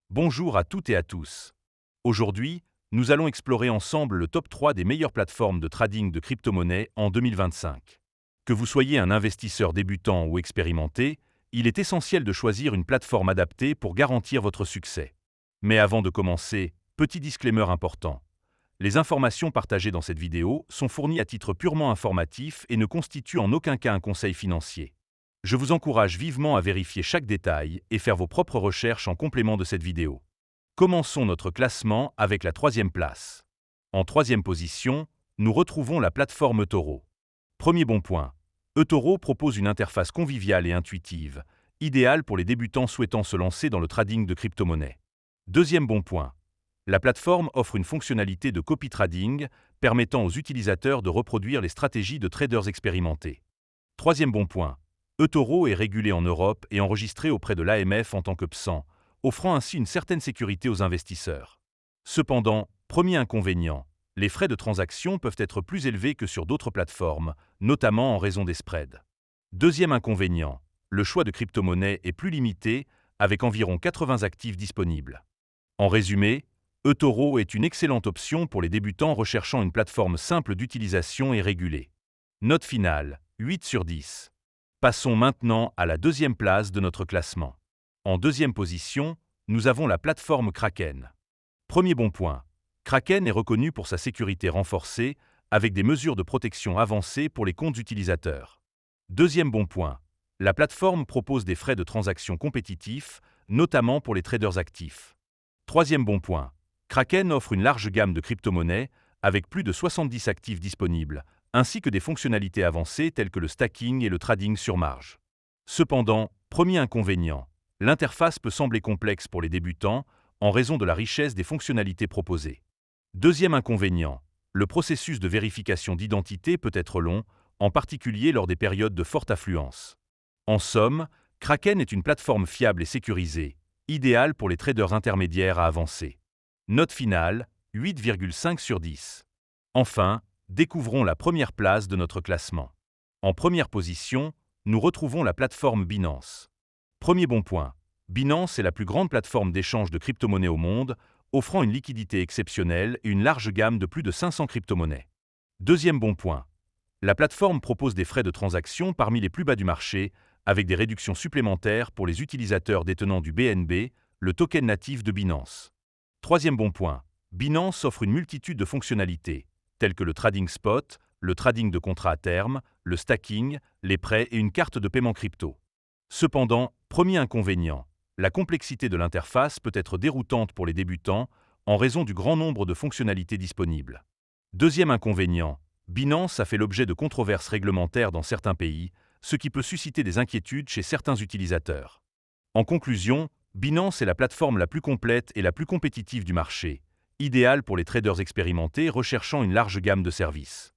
Bonjour à toutes et à tous. Aujourd'hui, nous allons explorer ensemble le top 3 des meilleures plateformes de trading de crypto-monnaies en 2025. Que vous soyez un investisseur débutant ou expérimenté, il est essentiel de choisir une plateforme adaptée pour garantir votre succès. Mais avant de commencer, petit disclaimer important. Les informations partagées dans cette vidéo sont fournies à titre purement informatif et ne constituent en aucun cas un conseil financier. Je vous encourage vivement à vérifier chaque détail et faire vos propres recherches en complément de cette vidéo. Commençons notre classement avec la troisième place. En troisième position, nous retrouvons la plateforme eToro. Premier bon point. eToro propose une interface conviviale et intuitive, idéale pour les débutants souhaitant se lancer dans le trading de crypto-monnaies. Deuxième bon point. La plateforme offre une fonctionnalité de copy trading permettant aux utilisateurs de reproduire les stratégies de traders expérimentés. Troisième bon point. eToro est régulé en Europe et enregistré auprès de l'AMF en tant que PSAN, offrant ainsi une certaine sécurité aux investisseurs. Cependant, premier inconvénient, les frais de transaction peuvent être plus élevés que sur d'autres plateformes, notamment en raison des spreads. Deuxième inconvénient, le choix de crypto-monnaies est plus limité, avec environ 80 actifs disponibles. En résumé, eToro est une excellente option pour les débutants recherchant une plateforme simple d'utilisation et régulée. Note finale, 8 sur 10. Passons maintenant à la deuxième place de notre classement. En deuxième position, nous avons la plateforme Kraken. Premier bon point. Kraken est reconnu pour sa sécurité renforcée, avec des mesures de protection avancées pour les comptes utilisateurs. Deuxième bon point. La plateforme propose des frais de transaction compétitifs, notamment pour les traders actifs. Troisième bon point. Kraken offre une large gamme de crypto-monnaies, avec plus de 70 actifs disponibles, ainsi que des fonctionnalités avancées telles que le stacking et le trading sur marge. Cependant, premier inconvénient, l'interface peut sembler complexe pour les débutants en raison de la richesse des fonctionnalités proposées. Deuxième inconvénient, le processus de vérification d'identité peut être long, en particulier lors des périodes de forte affluence. En somme, Kraken est une plateforme fiable et sécurisée, idéale pour les traders intermédiaires à avancer. Note finale, 8,5 sur 10. Enfin, découvrons la première place de notre classement. En première position, nous retrouvons la plateforme Binance. Premier bon point. Binance est la plus grande plateforme d'échange de crypto-monnaies au monde, offrant une liquidité exceptionnelle et une large gamme de plus de 500 crypto-monnaies. Deuxième bon point. La plateforme propose des frais de transaction parmi les plus bas du marché, avec des réductions supplémentaires pour les utilisateurs détenant du BNB, le token natif de Binance. Troisième bon point. Binance offre une multitude de fonctionnalités, tels que le trading spot, le trading de contrats à terme, le stacking, les prêts et une carte de paiement crypto. Cependant, premier inconvénient, la complexité de l'interface peut être déroutante pour les débutants en raison du grand nombre de fonctionnalités disponibles. Deuxième inconvénient, Binance a fait l'objet de controverses réglementaires dans certains pays, ce qui peut susciter des inquiétudes chez certains utilisateurs. En conclusion, Binance est la plateforme la plus complète et la plus compétitive du marché, idéale pour les traders expérimentés recherchant une large gamme de services.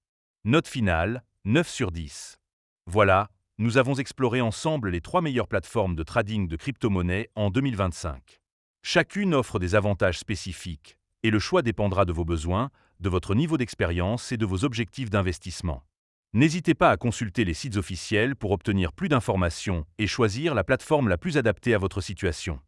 Note finale, 9 sur 10. Voilà, nous avons exploré ensemble les 3 meilleures plateformes de trading de crypto-monnaies en 2025. Chacune offre des avantages spécifiques, et le choix dépendra de vos besoins, de votre niveau d'expérience et de vos objectifs d'investissement. N'hésitez pas à consulter les sites officiels pour obtenir plus d'informations et choisir la plateforme la plus adaptée à votre situation.